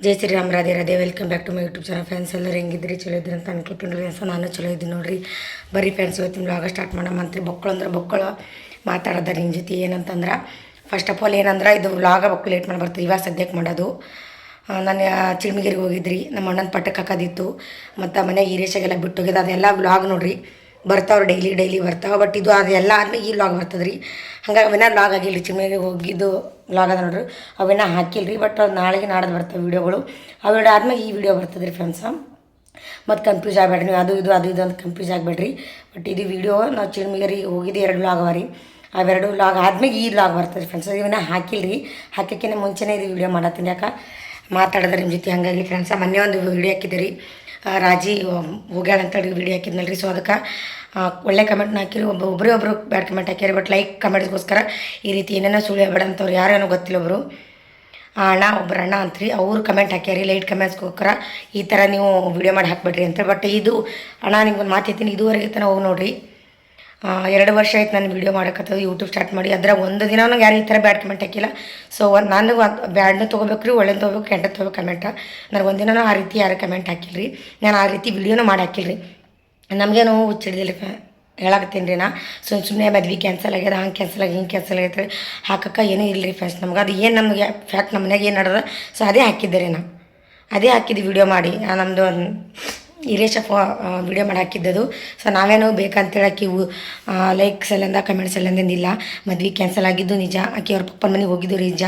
Jai Shriram Radhe Radhe welcome back to my YouTube channel. Friends ಎಲ್ಲರೂ ಹೆಂಗಿದ್ರಿ, ಚಲೋ ಇದ್ರಿ ಅಂತ ಅನ್ಕೊತೀನಿ. ನಾನು ಚಲೋ ಇದ್ದೀನಿ ನೋಡ್ರಿ. ಬರೀ ಫ್ರೆಂಡ್ಸ್ ಇವತ್ತಿನ ವ್ಲಾಗ ಸ್ಟಾರ್ಟ್ ಮಾಡಮ್ಮ ಅಂತ್ರಿ. ಬೊಕ್ಕಳು ಮಾತಾಡೋದ ನಿಮ್ಮ ಜೊತೆ. ಏನಂತಂದ್ರೆ ಫಸ್ಟ್ ಆಫ್ ಆಲ್ ಏನಂದ್ರೆ ಇದು ವ್ಲಾಗ ಬೊಕ್ಕಳು ಲೇಟ್ ಮಾಡಿ ಬರ್ತದೆ. ಇವಾಗ ಸದ್ಯಕ್ಕೆ ಮಾಡೋದು. ನಾನು ಚಿಳ್ಮಿಗಿರಿಗೆ ಹೋಗಿದ್ರಿ, ನಮ್ಮ ಅಣ್ಣನ ಪಟ್ಟಕ್ಕೆ ಹಾಕೋದಿತ್ತು, ಮತ್ತು ಮನೆಗೆ ಹಿರೇಶಾಗೆಲ್ಲ ಬಿಟ್ಟು ಹೋಗಿದ್ದು. ಅದೆಲ್ಲ ವ್ಲಾಗ್ ನೋಡ್ರಿ ಬರ್ತಾವ್ರಿ, ಡೈಲಿ ಬರ್ತಾವೆ. ಬಟ್ ಇದು ಅದೆಲ್ಲ ಆದ್ಮೇಲೆ ಈ ವ್ಲಾಗ್ ಬರ್ತದೆ ರೀ. ಹಂಗಾಗಿ ಅವೇನ ವ್ಲಾಗ್ ಆಗಿಲ್ಲ. ಚಿಮ್ಮಿಗೆ ಹೋಗಿದ್ದು ವ್ಲಾಗ್ ಅದ ನೋಡ್ರಿ, ಅವೇನ ಹಾಕಿಲ್ಲ ರೀ. ಬಟ್ ನಾಳೆಗೆ ನಾಡ್ದು ಬರ್ತವೆ ವೀಡಿಯೋಗಳು. ಆ ವಿಡಿಯೋ ಆದ್ಮೇಲೆ ಈ ವಿಡಿಯೋ ಬರ್ತದೆ ರೀ ಫ್ರೆಂಡ್ಸ. ಮತ್ತು ಕನ್ಫ್ಯೂಸ್ ಆಗಬೇಡ್ರಿ ನೀವು, ಅದು ಇದು ಅಂತ ಕನ್ಫ್ಯೂಸ್ ಆಗಬೇಡ್ರಿ. ಬಟ್ ಇದು ವಿಡಿಯೋ ನಾವು ಚಿಳ್ಮಿಗರಿಗೆ ಹೋಗಿದ್ದು 2 ವ್ಲಾಗ್ ಅವ ರೀ. ಅವೆರಡು ವ್ಲಾಗ್ ಆದ್ಮೇಲೆ ಈ ವ್ಲಾಗ್ ಬರ್ತದೆ ರೀ ಫ್ರೆಂಡ್ಸ್. ಇವನ್ನ ಹಾಕಿಲ್ಲ ರೀ, ಹಾಕೋಕ್ಕಿಂತ ಮುಂಚೆನೇ ಇದು ವಿಡಿಯೋ ಮಾಡತ್ತೀನಿ. ಯಾಕೆ ಮಾತಾಡಿದ್ರೆ ನಿಮ್ಮ ಜೊತೆ. ಹಾಗಾಗಿ ಫ್ರೆಂಡ್ಸ ಮೊನ್ನೆ ಒಂದು ವಿಡಿಯೋ ಹಾಕಿದ್ದೆ ರೀ, ರಾಜಿ ಹೋಗ್ಯಾಳ ಅಂತೇಳಿ ವಿಡಿಯೋ ಹಾಕಿದ್ನಲ್ಲ ರೀ. ಸೊ ಅದಕ್ಕೆ ಒಳ್ಳೆ ಕಮೆಂಟ್ನ ಹಾಕಿರಿ. ಒಬ್ಬರು ಬ್ಯಾಡ್ ಕಮೆಂಟ್ ಹಾಕಿರಿ. ಬಟ್ ಲೈಕ್ ಕಮೆಂಟ್ಸ್ಗೋಸ್ಕರ ಈ ರೀತಿ ಏನೇನೋ ಸುಳ್ಳು ಹೇಳ್ಬೇಡ ಅಂತವ್ರು ಯಾರೇನೋ ಗೊತ್ತಿಲ್ಲ. ಒಬ್ಬರು ಒಬ್ಬರು ಅಣ್ಣ ಅಂತ್ರಿ, ಅವ್ರು ಕಮೆಂಟ್ ಹಾಕ್ಯಾರಿ ಲೈಟ್ ಕಮೆಂಟ್ಸ್ಗೋಸ್ಕರ ಈ ಥರ ನೀವು ವಿಡಿಯೋ ಮಾಡಿ ಹಾಕ್ಬೇಡ್ರಿ ಅಂತ. ಬಟ್ ಇದು ಅಣ್ಣ ನಿಮ್ಗೊಂದು ಮಾತು ಹೇಳ್ತೀನಿ, ಇದುವರೆಗೆ ತನಕ ಹೋಗಿ ನೋಡಿರಿ. 2 ವರ್ಷ ಆಯ್ತು ನಾನು ವೀಡಿಯೋ ಮಾಡೋಕ್ಕತ್ತದು, ಯೂಟ್ಯೂಬ್ ಸ್ಟಾರ್ಟ್ ಮಾಡಿ. ಅದ್ರಾಗ ಒಂದು ದಿನ ನಂಗೆ ಯಾರು ಈ ಥರ ಬ್ಯಾಡ್ ಕಮೆಂಟ್ ಹಾಕಿಲ್ಲ. ಸೊ ನಾನು ಬ್ಯಾಡ್ನ ತೊಗೋಬೇಕು ರೀ, ಒಳ್ಳೆದು ತೊಗೋಬೇಕು, ಕೆಟ್ಟ ತೊಗೋಬೇಕು ಕಮೆಂಟ. ನನಗೆ ಒಂದಿನ ಆ ರೀತಿ ಯಾರು ಕಮೆಂಟ್ ಹಾಕಿಲ್ಲ ರೀ. ನಾನು ಆ ರೀತಿ ವಿಡಿಯೋನೂ ಮಾಡಿ ಹಾಕಿಲ್ಲ ರೀ. ನಮಗೇನು ಹುಚ್ಚಿಡ್ದಿಲ್ಲ ರೀ, ಹೇಳಾಕತ್ತೀನಿ ರೀ. ಸುಮ್ಮನೆ ಮದ್ವೆ ಕ್ಯಾನ್ಸಲ್ ಆಗ್ಯದ, ಹಂಗೆ ಕ್ಯಾನ್ಸಲ್ ಆಗಿ ಹಿಂಗೆ ಕ್ಯಾನ್ಸಲ್ ಆಗೈತೆ ರೀ ಹಾಕಕ್ಕೆ ಏನೂ ಇಲ್ಲ ರೀ ಫ್ರೆಂಡ್ಸ್. ನಮ್ಗೆ ಅದು ಏನು ನಮಗೆ ಫ್ಯಾಕ್ಟ್ ನಮ್ಮ ಮನೆಗೆ ಏನು ನಡೆದ, ಸೊ ಅದೇ ಹಾಕಿದ್ದೆ ರೀ. ಅದೇ ಹಾಕಿದ್ದು ವಿಡಿಯೋ ಮಾಡಿ. ನಮ್ಮದು ಹಿರೇಶ ವಿಡಿಯೋ ಮಾಡಿ ಹಾಕಿದ್ದದು. ಸೊ ನಾವೇನೋ ಬೇಕಂತೇಳಿ ಆಕಿ ಲೈಕ್ಸ್ ಎಲ್ಲಂದ ಕಮೆಂಟ್ಸ್ ಎಲ್ಲಂದಿಲ್ಲ. ಮದ್ವೆ ಕ್ಯಾನ್ಸಲ್ ಆಗಿದ್ದು ನಿಜ. ಆಕೆ ಅವ್ರ ಪಪ್ಪನ ಮನೆಗೆ ಹೋಗಿದ್ದು ನಿಜ.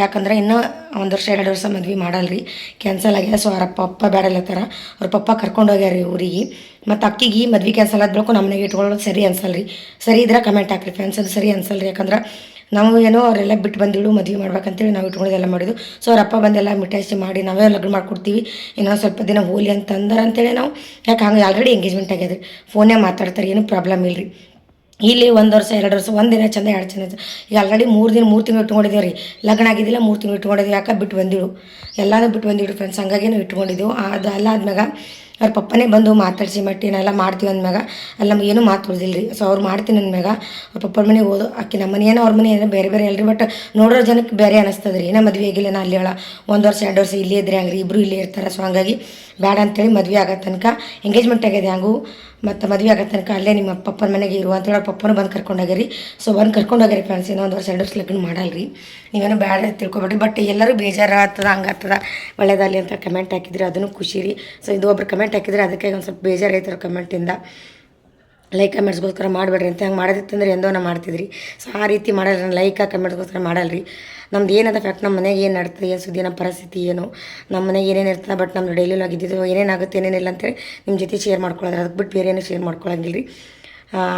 ಯಾಕಂದ್ರೆ ಇನ್ನೂ 1 ವರ್ಷ 2 ವರ್ಷ ಮದ್ವೆ ಮಾಡಲ್ರಿ, ಕ್ಯಾನ್ಸಲ್ ಆಗ್ಯದ. ಸೊ ಅವ್ರ ಪಪ್ಪ ಬೇಡಲ್ಲತ್ತಾರ, ಅವ್ರ ಪಪ್ಪ ಕರ್ಕೊಂಡು ಹೋಗ್ಯಾರ ಊರಿಗೆ. ಮತ್ತು ಅಕ್ಕಿಗೆ ಮದ್ವೆ ಕ್ಯಾನ್ಸಲ್ ಆದ ಬಳಿಕ ನಮ್ಮ ಮನೆಗೆ ಇಟ್ಕೊಳ್ಳೋದು ಸರಿ ಅನ್ಸಲ್ರಿ. ಸರಿ ಇದ್ರೆ ಕಮೆಂಟ್ ಹಾಕ್ರಿ ಫ್ರೆಂಡ್ಸ್, ಅದು ಸರಿ ಅನ್ಸಲ್ರಿ. ಯಾಕಂದ್ರೆ ನಾವು ಏನೋ ಅವರೆಲ್ಲ ಬಿಟ್ಟು ಬಂದಿಡು ಮದುವೆ ಮಾಡ್ಬೇಕಂತೇಳಿ ನಾವು ಇಟ್ಕೊಳ್ಳೋದೆಲ್ಲ ಮಾಡಿದ್ದು. ಸೊ ಅವ್ರ ಅಪ್ಪ ಬಂದೆಲ್ಲ ಮಿಠಾಯಿಸಿ ಮಾಡಿ ನಾವೇ ಲಗ್ನ ಮಾಡ್ಕೊಡ್ತೀವಿ, ಇನ್ನೊಂದು ಸ್ವಲ್ಪ ದಿನ ಹೋಲಿ ಅಂತ ಅಂತೇಳಿ ನಾವು. ಯಾಕೆ ಹಂಗೆ ಆಲ್ರೆಡಿ ಎಂಗೇಜ್ಮೆಂಟ್ ಆಗ್ಯದ ರೀ, ಫೋನೇ ಮಾತಾಡ್ತಾರೆ, ಏನೂ ಪ್ರಾಬ್ಲಮ್ ಇಲ್ಲ ರೀ. ಇಲ್ಲಿ 1 ವರ್ಷ 2 ವರ್ಷ, 1 ದಿನ ಚಂದ 2 ಚಂದ. ಈಗ ಆಲ್ರೆಡಿ 3 ತಿಂಗಳು ಇಟ್ಕೊಂಡಿದ್ದೇವೆ ರೀ. ಲಗ್ನ ಆಗಿದ್ದಿಲ್ಲ, 3 ತಿಂಗಳು ಇಟ್ಕೊಂಡಿದ್ದೀವಿ. ಯಾಕೆ ಬಿಟ್ಟು ಬಂದಿಳು, ಎಲ್ಲನೂ ಬಿಟ್ಟು ಬಂದಿಡು ಫ್ರೆಂಡ್ಸ್. ಹಂಗಾಗಿ ನಾವು ಇಟ್ಕೊಂಡಿದ್ದೆವು. ಅದು ಅಲ್ಲ ಆದ್ಮ್ಯಾಗ ಅವ್ರ ಪಪ್ಪನೇ ಬಂದು ಮಾತಾಡಿಸಿ ನಾವೆಲ್ಲ ಮಾಡ್ತೀವಿ ಅಂದ್ಮ್ಯಾಗ ಅಲ್ಲಿ ನಮ್ಗೆ ಏನೂ ಮಾತು ಉಳಿದಿಲ್ಲ ರೀ. ಸೊ ಅವ್ರು ಮಾಡ್ತೀನಿ ಅಂದ್ಮ್ಯಾಗ ಅವ್ರ ಪಪ್ಪನ ಮನೆಗೆ ಹೋದು ಆಕೆ ನಮ್ಮ ಮನೆ ಏನೋ ಅವ್ರ ಮನೆ ಏನೋ ಬೇರೆ ಅಲ್ರಿ. ಬಟ್ ನೋಡೋ ಜನಕ್ಕೆ ಬೇರೆ ಅನಿಸ್ತದೆ ರೀ. ಏನೋ ಮದುವೆ ಆಗಿಲ್ಲ, ನಾ ಅಲ್ಲಿ ಹೇಳ 1 ವರ್ಷ 2 ವರ್ಷ ಇಲ್ಲೇ ಇದ್ರೆ ಹಂಗೆ ರೀ, ಇಬ್ಬರು ಇಲ್ಲೇ ಇರ್ತಾರೆ. ಸೊ ಹಂಗಾಗಿ ಬೇಡ ಅಂತೇಳಿ ಮದುವೆ ಆಗೋ ತನಕ ಎಂಗೇಜ್ಮೆಂಟ್ ಆಗಿದೆ ಹಂಗೂ, ಮತ್ತು ಮದುವೆ ಆಗೋ ತನಕ ಅಲ್ಲೇ ನಿಮ್ಮ ಪಪ್ಪನ ಮನೆಗೆ ಇರುವ ಅಂತೇಳಿ ಅವ್ರ ಪಪ್ಪನೂ ಬಂದು ಕರ್ಕೊಂಡೋಗ್ಯಾರಿ. ಸೊ ಬಂದು ಕರ್ಕೊಂಡೋಗ್ಯಾರಿ ಫ್ರೆಂಡ್ಸ್. ಇನ್ನೂ 1 ವರ್ಷ 2 ವರ್ಷ ಲಗ್ನ ಮಾಡಲ್ರಿ, ನೀವೇನೋ ಬೇಡ ತಿಳ್ಕೊಬೇಡ್ರಿ. ಬಟ್ ಎಲ್ಲರೂ ಬೇಜಾರು ಆಗ್ತದ, ಹಂಗೆ ಆಗ್ತದ, ಒಳ್ಳೇದಲ್ಲಿ ಅಂತ ಕಮೆಂಟ್ ಹಾಕಿದ್ರಿ, ಅದನ್ನು ಖುಷಿ ರೀ. ಸೊ ಇದು ಒಬ್ರು ಕಮೆಂಟ್ ಹಾಕಿದ್ರೆ ಅದಕ್ಕೆ ಒಂದು ಸ್ವಲ್ಪ ಬೇಜಾರು ಆಯ್ತಾರೆ ಕಮೆಂಟಿಂದ. ಲೈಕ್ ಕಮೆಂಟ್ಸ್ಗೋಸ್ಕರ ಮಾಡಬೇಡ್ರಿ ಅಂತ. ಹಂಗೆ ಮಾಡೋದಿತ್ತಂದ್ರೆ ಎಂದೋ ನಾ ಮಾಡ್ತಿದ್ರಿ. ಸೊ ಆ ರೀತಿ ಮಾಡಲ್ಲ, ಲೈಕ್ ಕಮೆಂಟ್ಸ್ಗೋಸ್ಕರ ಮಾಡಲ್ರಿ. ನಮ್ದು ಏನದ ಫ್ಯಾಕ್ಟ್, ನಮ್ಮ ಮನೆಗೆ ಏನು ನಡ್ತದೆ, ಏನು ಸುದ್ದಿ, ನಮ್ಮ ಪರಿಸ್ಥಿತಿ ಏನು, ನಮ್ಮ ಮನೆಗೆ ಏನೇನು ಇರ್ತದೆ, ಬಟ್ ನಮ್ಮದು ಡೈಲಿ ಆಗಿದ್ದು ಏನೇನಾಗುತ್ತೆ ಏನೇನಿಲ್ಲ ಅಂತೇಳಿ ನಿಮ್ಮ ಜೊತೆ ಶೇರ್ ಮಾಡ್ಕೊಳ್ಳೋದ್ರೆ, ಅದಕ್ಕೆ ಬಿಟ್ಟು ಬೇರೆ ಏನೂ ಶೇರ್ ಮಾಡ್ಕೊಳಂಗಿಲ್ಲ ರೀ.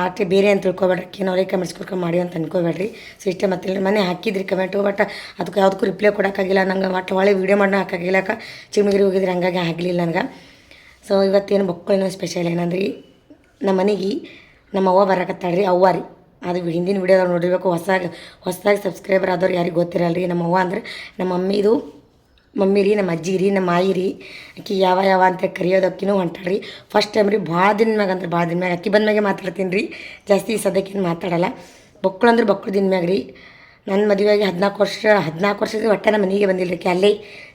ಅಷ್ಟೇ ಬೇರೆ ಅಂತ ತಿಳ್ಕೊಬೇಡ್ರಿ. ಏನೋ ಲೈಕ್ ಕಮೆಂಟ್ಸ್ಗೋಸ್ಕರ ಮಾಡಿ ಅಂತ ಅನ್ಕೋಬೇಡ್ರಿ. ಸೊ ಇಷ್ಟೇ. ಮತ್ತೆ ಮನೆ ಹಾಕಿದ್ರಿ ಕಮೆಂಟು, ಬಟ್ ಅದಕ್ಕೆ ಯಾವುದಕ್ಕೂ ರಿಪ್ಲೈ ಕೊಡೋಕ್ಕಾಗಿಲ್ಲ ನಂಗೆ. ಒಟ್ಟು ಒಳ್ಳೆ ವೀಡಿಯೋ ಮಾಡೋಣ ಹಾಕಾಗಿಲ್ಲ, ಯಾಕೆ ಚಿಮ್ಮಿಗಿರಿ ಹೋಗಿದ್ರಿ, ಹಂಗಾಗಿ ಆಗಲಿಲ್ಲ ನನಗೆ. ಸೊ ಇವತ್ತೇನು ಬೊಕ್ಕಳಿನ ಸ್ಪೆಷಲ್ ಏನಂದ್ರಿ, ನಮ್ಮ ಮನೆಗೆ ನಮ್ಮ ಅವ್ವ ಬರಕತ್ತಾಳ್ರಿ, ಅವ್ವ ರೀ. ಅದು ಹಿಂದಿನ ವೀಡಿಯೋದಾಗ ನೋಡಿರ್ಬೇಕು. ಹೊಸದಾಗಿ ಸಬ್ಸ್ಕ್ರೈಬರ್ ಆದವ್ರು ಯಾರಿಗೆ ಗೊತ್ತಿರಲ್ಲ ರೀ. ನಮ್ಮ ಅವ್ವ ಅಂದರೆ ನಮ್ಮ ಮಮ್ಮಿ ರೀ, ನಮ್ಮ ಅಜ್ಜಿ ರೀ, ನಮ್ಮ ಆಯಿ ರೀ. ಅಕ್ಕಿ ಯಾವ ಅಂತ ಕರೆಯೋದಕ್ಕಿನೂ ಹೊಂಟಾಳ್ರಿ. ಫಸ್ಟ್ ಟೈಮ್ ರೀ, ಭಾಳ ದಿನ ಮ್ಯಾಗ ಅಕ್ಕಿ ಬಂದ್ಮ್ಯಾಗೆ ಮಾತಾಡ್ತೀನಿ ರೀ, ಜಾಸ್ತಿ ಸದ್ಯಕ್ಕೇನು ಮಾತಾಡಲ್ಲ. ಬೊಕ್ಕಳು ಅಂದ್ರೆ ಬೊಕ್ಕಳು ದಿನ ಮ್ಯಾಗ ರೀ. ನನ್ನ ಮದುವೆಯಾಗಿ 14 ವರ್ಷದ ಒಟ್ಟೆ ನಮ್ಮ ಮನೆಗೆ ಬಂದಿಲ್ಲ ರೀ. ಅಲ್ಲೇ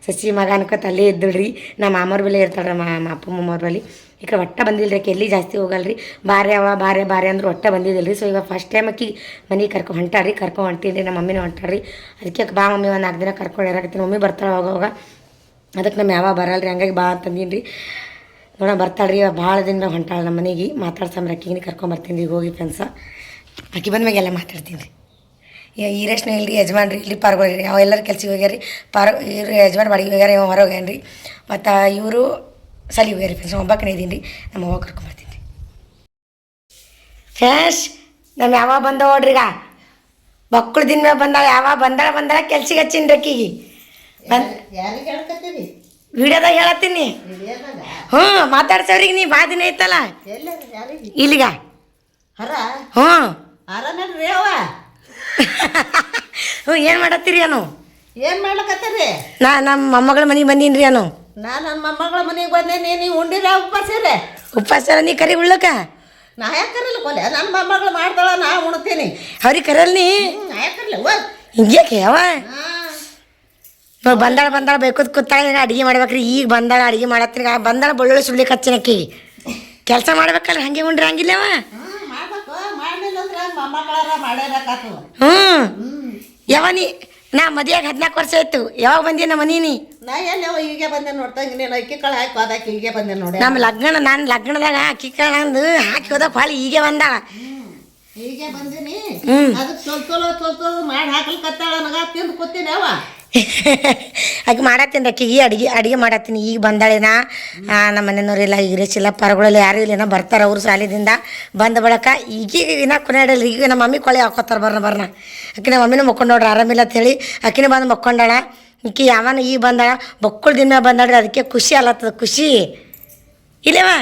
ಸಸಿ ಮಗ ಅನ್ಕೊತ ಅಲ್ಲೇ ಇದ್ದಳ್ರಿ. ನಮ್ಮ ಮಾಮವ್ರ ಬಳಿ ಇರ್ತಾಳೆ, ನಮ್ಮ ಅಪ್ಪ ಅಮ್ಮವ್ರ ಬಳಿ. ಈ ಕಡೆ ಒಟ್ಟೆ ಬಂದಿಲ್ಲ ರೀ, ಎಲ್ಲಿ ಜಾಸ್ತಿ ಹೋಗಲ್ಲ ರೀ. ಬಾರೆ ಅಂದ್ರೆ ಒಟ್ಟೆ ಬಂದಿದ್ದಿಲ್ಲ ರೀ. ಸೊ ಇವಾಗ ಫಸ್ಟ್ ಟೈಮ್ ಅಕ್ಕಿ ಮನೆಗೆ ಕರ್ಕೊಂಡು ಹೊಂಟೀನಿ ರೀ. ನಮ್ಮ ಮಮ್ಮಿನೂ ಹೊಂಟಾಡ್ರಿ. ಅದಕ್ಕೆ ಬಾ ಮಮ್ಮಿ ಒಂದು 4 ದಿನ ಕರ್ಕೊಂಡು ಇರಾಕತ್ತೀನಿ. ಮಮ್ಮಿ ಬರ್ತಾಳೆ ಹೋಗೋವಾಗ, ಅದಕ್ಕೆ ನಮ್ಮ ಬರಲ್ಲ ರೀ, ಹಂಗಾಗಿ ಬಾ ಅಂತಂದೀನಿ ರೀ. ನೋಡೋಣ ಬರ್ತಾಳೆ ರೀ. ಭಾಳ ದಿನ ಹೊಂಟಾಳೆ ನಮ್ಮ ಮನೆಗೆ. ಮಾತಾಡ್ಸಂಬ್ರಿ ಅಕ್ಕಿಗೆ ಕರ್ಕೊಂಬರ್ತೀನಿ ರೀ ಹೋಗಿ ಫ್ರೆಂಡ್ಸ. ಅಕ್ಕಿ ಬಂದ್ಮ್ಯಾಗ ಎಲ್ಲ ಮಾತಾಡ್ತೀನಿ ರೀ. ಈರೇಶ್ನ ಇಲ್ರಿ, ಯಜಮಾನ್ರಿ ಇಲ್ಲಿ ಪಾರ್ಗೋರಿ. ಅವೆಲ್ಲರೂ ಕೆಲ್ಸಕ್ಕೆ ಹೋಗ್ಯಾರ ರೀ. ಇವ್ರು ಯಜಮಾನ್ ಬಾಡಿಗೆ ಹೋಗ್ಯಾರ, ಇವ ಹೊರ ಹೋಗ್ಯಾನ ರೀ. ಮತ್ತು ಇವರು ಸಲಿ ಹೋಗ್ಯಾರ ರೀ ಫ್ರೆಂಡ್ಸ್. ಒಬ್ಬಕ್ಕನೇ ಇದ್ದೀನಿ ರೀ. ನಮ್ಮ ಅವ್ವ ಕರ್ಕೊಂಬರ್ತೀನಿ ರೀ ಫ್ರೆಂಡ್ಸ್. ನಮ್ಮ ಯಾವ ಬಂದ ನೋಡ್ರಿಗ, ಮಕ್ಕಳು ದಿನ ಮ್ಯಾಗ ಬಂದಾಳ ಕೆಲ್ಸಿಗೆ ಹಚ್ಚಿನ ರೀ ಅಕ್ಕಿಗೆ. ವಿಡಿಯೋದಾಗ ಹೇಳತ್ತೀನಿ. ಮಾತಾಡ್ಸವ್ರಿಗೆ ನೀ ಬಾ ದಿನ ಐತಲ್ಲ ಇಲ್ಲಿಗ. ಏನು ಮಾಡತ್ತೀರಿ ಅನು? ಏನು ಮಾಡ್ಲಕತ್ತೀರಿ? ನಮ್ಮ ಮೊಮ್ಮಗಳ ಮನೆಗೆ ಬಂದೀನಿ ರೀ ಅನು. ನನ್ನ ಮೊಮ್ಮಗಳ ಮನೆಗೆ ಬಂದೇನಿ. ನೀವು ಉಂಡಿರ ಉಪವಾಸ ನೀ ಕರಿ ಉಳ್ಳಕ? ನಾ ಯಾಕೆ ಕರಲ್ಲ ಕೊಲೆ? ನನ್ನ ಮೊಮ್ಮಗಳು ಮಾಡ್ತಾಳ, ನಾ ಉಣ್ತೀನಿ. ಅವ್ರಿಗೆ ಕರಲ್ ನೀ? ನಾ ಯಾಕೆ ಕರಲ್ಲ? ಹಿಂಗ್ಯಾಕೆ ಅವ? ನೋಡಿ ಬಂದಾಳ ಬೇಕೂತ್ ಕೂತಾಳ ಈಗ ಅಡುಗೆ ಮಾಡ್ಬೇಕ್ರಿ. ಈಗ ಬಂದಾಳ ಅಡುಗೆ ಮಾಡತ್ತೀನಿ. ಬಂದಾಳ ಬೆಳ್ಳುಳ್ಳಿ ಸುಳ್ಳಿಕ್ಕೆ ಹಚ್ಚಿನಕ್ಕಿ ಕೆಲಸ ಮಾಡ್ಬೇಕಲ್ಲ, ಹಂಗೆ ಉಂಡ್ರಿ ಹಂಗಿಲ್ಲವ. ಮಾಡ್ಬೇಕು, ಮಾಡಲಿಲ್ಲ ಅಂದ್ರೆ ಮೊಮ್ಮಕ್ಕಳಾರ ಮಾಡೇಬೇಕಾತು. ಯಾವ ನಾ ಮದುವೆಯಾಗ 14 ವರ್ಷ ಆಯ್ತು. ಯಾವಾಗ ಬಂದಿ ನಮ್ಮ ಮನೀನಿ? ನಾ ಎಲ್ಲ ಹೀಗೆ ಬಂದೆ ನೋಡ್ತಂಗೆ, ನೀನು ಅಕ್ಕಿ ಕಾಳು ಹಾಕಿ ಹೋದಾಕಿ ಹೀಗೆ ಬಂದೆ ನೋಡಿ. ನಮ್ಮ ನಾನು ಲಗ್ನದಾಗ ಅಕ್ಕಿ ಕಾಳಂದು ಹಾಕಿ ಹೋದಾಗ ಹೊಳಿ ಹೀಗೆ ಬಂದಾಳ. ಹೀಗೆ ಬಂದೀನಿ. ಅದಕ್ಕೆ ಚೊಲ್ತೋ ಮಾಡಿ ಹಾಕಲ್ಕತ್ತಾಳ. ನನಗ ತಿಂದು ಕೂತೀನಿ ಅವ ಆಕೆ ಮಾಡತ್ತೀನಿ ಅಕ್ಕಿಗೆ ಅಡುಗೆ ಮಾಡತ್ತೀನಿ. ಈಗ ಬಂದಾಳೇನ ನಮ್ಮ ಮನೆಯವ್ರೆಲ್ಲ ಈಗ ರೆಸಿಲ್ಲ, ಪರಗಳಲ್ಲಿ ಯಾರು ಇಲ್ಲೇನ ಬರ್ತಾರೆ ಅವ್ರು ಶಾಲೆದಿಂದ ಬಂದ ಬಳಕ. ಈಗೀಗ ಇನ್ನ ಕೊನೆಯಡಲ್ಲ. ಈಗ ನಮ್ಮ ಮಮ್ಮಿ ಕೊಳೆ ಹಾಕೋತಾರೆ ಬರ್ನ ಆಕೆ ನಮ್ಮ ಮಮ್ಮಿನೂ ಮಕ್ಕೊಂಡು ನೋಡ್ರಿ ಆರಾಮಿಲ್ಲ ಅಂತೇಳಿ ಆಕಿನೇ ಬಂದು ಮಕ್ಕೊಂಡಾಳ. ಈಕಿ ಯಾವನ ಈಗ ಬಂದಾಳ, ಬಕ್ಕಳು ದಿನ ಬಂದಾಳ್ರಿ. ಅದಕ್ಕೆ ಖುಷಿ ಅಲ್ಲತ್ತದ, ಖುಷಿ ಇಲ್ಲವಾ?